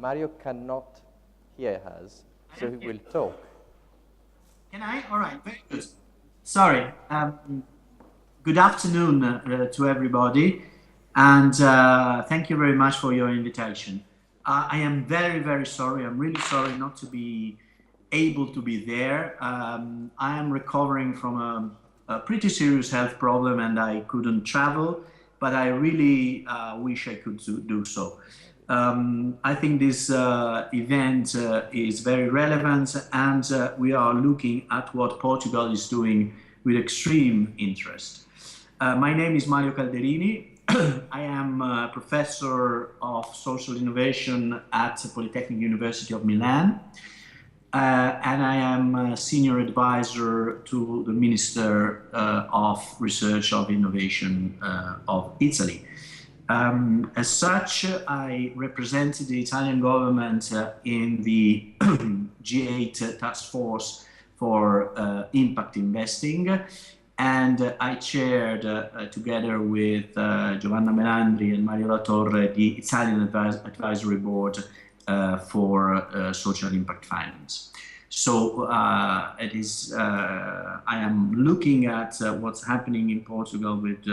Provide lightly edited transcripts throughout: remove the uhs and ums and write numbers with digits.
Mario cannot hear us, so he will talk. Can I? All right, very good. Sorry. Good afternoon to everybody, and thank you very much for your invitation. I am very, very sorry. I'm really sorry not to be able to be there. I am recovering from a pretty serious health problem, and I couldn't travel, but I really wish I could do so. I think this event is very relevant, and we are looking at what Portugal is doing with extreme interest. My name is Mario Calderini. I am a professor of social innovation at the Polytechnic University of Milan, and I am a senior advisor to the Minister of Research of Innovation of Italy. As such, I represented the Italian government in the G8 task force for impact investing, and I chaired, together with Giovanna Melandri and Mario Latorre, the Italian Advisory Board for social impact finance. So I am looking at what's happening in Portugal with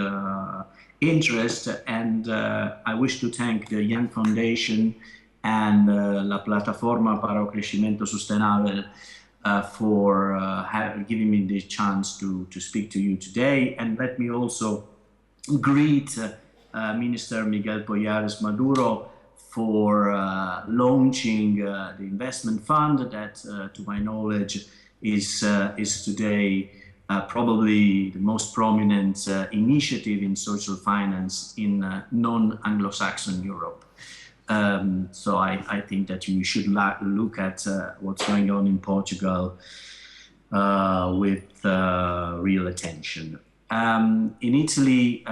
interest, and I wish to thank the Young Foundation and La Plataforma para o Crescimento Sustentável for giving me the chance to speak to you today. And let me also greet Minister Miguel Poyares Maduro for launching the investment fund that, to my knowledge, is today probably the most prominent initiative in social finance in non-Anglo-Saxon Europe. So I think that you should look at what's going on in Portugal with real attention. In Italy,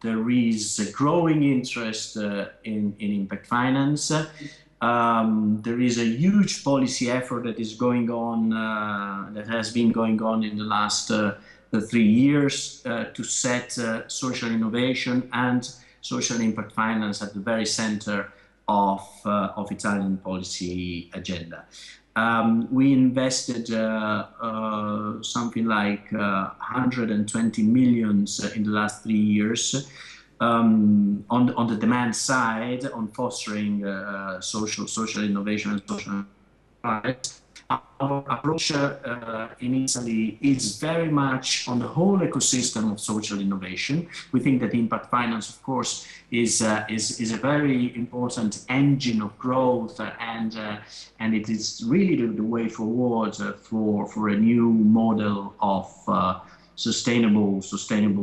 there is a growing interest in impact finance. There is a huge policy effort that is going on, that has been going on in the last 3 years to set social innovation and social impact finance at the very center of Italian policy agenda. We invested something like 120 million in the last 3 years on the demand side, on fostering social innovation and social rights. Our approach in Italy is very much on the whole ecosystem of social innovation. We think that impact finance, of course, is a very important engine of growth, and it is really the way forward for a new model of sustainable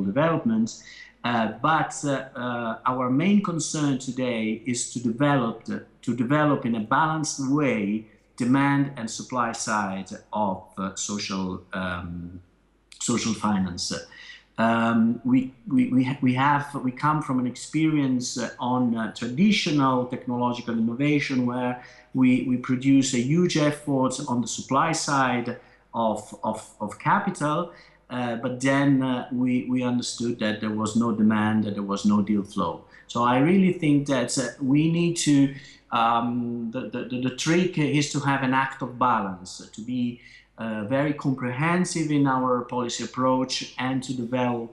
development. But our main concern today is to develop in a balanced way demand and supply side of social finance. We come from an experience on traditional technological innovation where we produce a huge effort on the supply side of capital, but then we understood that there was no demand, that there was no deal flow. So I really think that we need to, the trick is to have an act of balance, to be very comprehensive in our policy approach, and to develop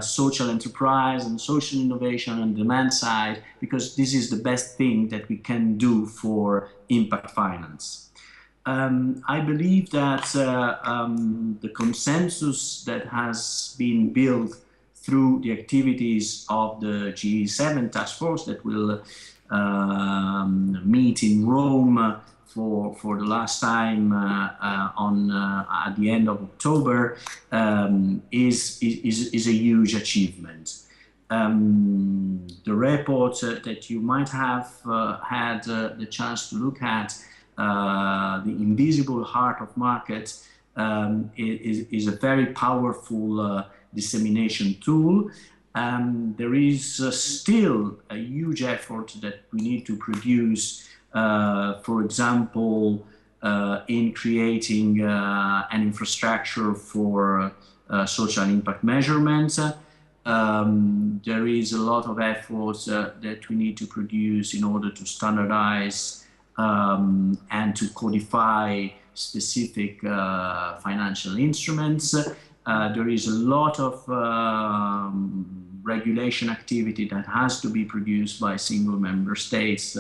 social enterprise and social innovation on demand side, because this is the best thing that we can do for impact finance. I believe that the consensus that has been built through the activities of the G7 task force that will meet in Rome for the last time at the end of October is a huge achievement. The report that you might have had the chance to look at, the invisible heart of market, is a very powerful dissemination tool. There is still a huge effort that we need to produce, for example, in creating an infrastructure for social impact measurements. There is a lot of efforts that we need to produce in order to standardize and to codify specific financial instruments. There is a lot of regulation activity that has to be produced by single member states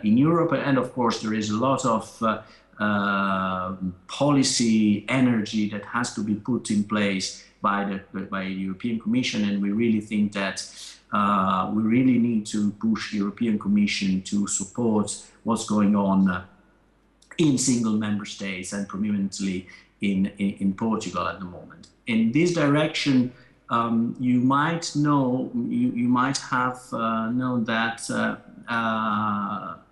in Europe. And of course, there is a lot of policy energy that has to be put in place by the European Commission. And we really think that we really need to push the European Commission to support what's going on in single member states and prominently in Portugal at the moment. In this direction, you might know, you might have known that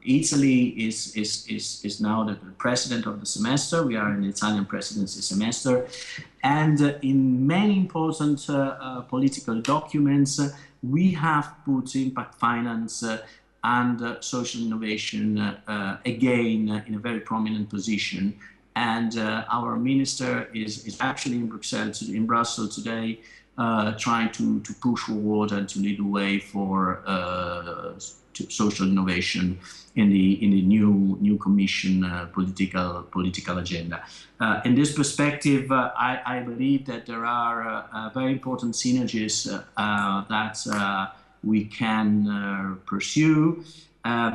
Italy is now the president of the semester. We are in the Italian presidency semester, and in many important political documents, we have put impact finance and social innovation again in a very prominent position. And our minister is actually in Brussels today, trying to push forward and to lead the way for social innovation in the new Commission political agenda. In this perspective, I believe that there are very important synergies that we can pursue. I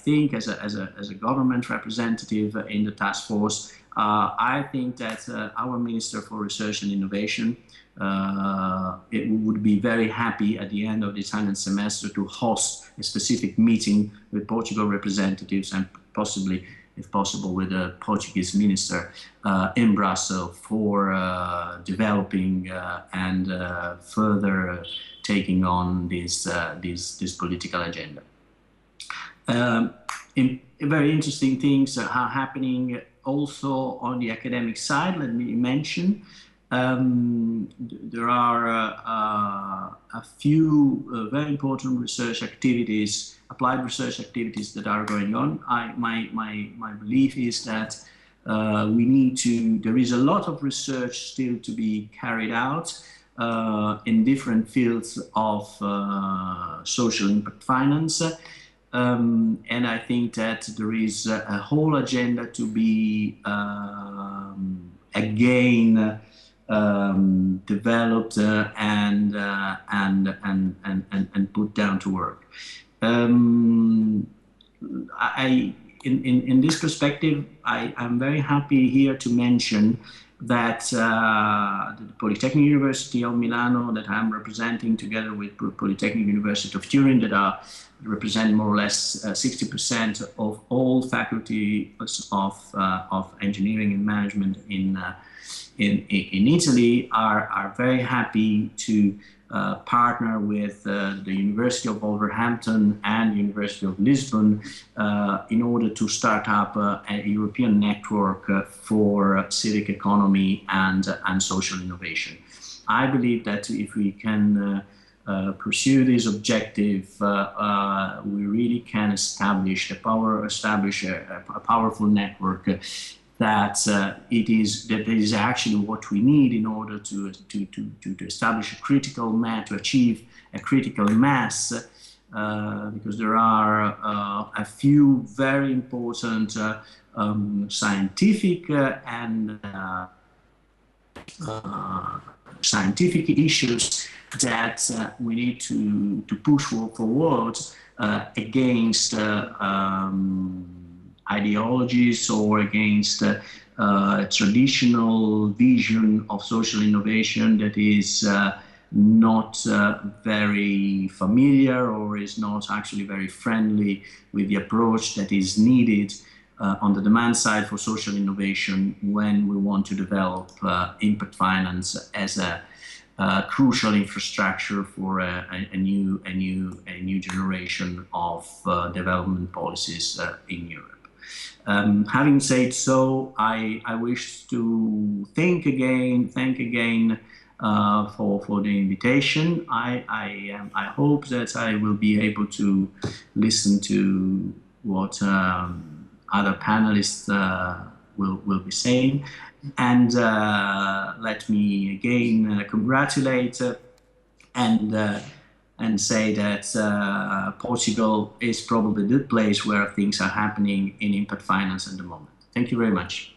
think as a government representative in the task force, I think that our Minister for Research and Innovation it would be very happy at the end of the Italian semester to host a specific meeting with Portugal representatives and possibly, if possible, with the Portuguese minister in Brussels for developing and further taking on this political agenda. Very interesting things are happening also on the academic side. Let me mention there are a few very important research activities, applied research activities that are going on. My belief is that we need to. There is a lot of research still to be carried out in different fields of social impact finance. And I think that there is a whole agenda to be again developed and put down to work. In this perspective, I'm very happy here to mention that the Polytechnic University of Milano, that I'm representing together with Polytechnic University of Turin, that represent more or less 60% of all faculty of engineering and management in Italy, are very happy to partner with the University of Wolverhampton and University of Lisbon in order to start up a European network for civic economy and social innovation. I believe that if we can pursue this objective, we really can establish a powerful network that is actually what we need in order to establish a critical mass, to achieve a critical mass, because there are a few very important scientific and scientific issues that we need to push forward against ideologies or against traditional vision of social innovation that is not very familiar or is not actually very friendly with the approach that is needed on the demand side for social innovation when we want to develop impact finance as a crucial infrastructure for a new generation of development policies in Europe. Having said so, I wish to thank again for the invitation. I hope that I will be able to listen to what other panelists will be saying, And let me again congratulate and say that Portugal is probably the place where things are happening in impact finance at the moment. Thank you very much.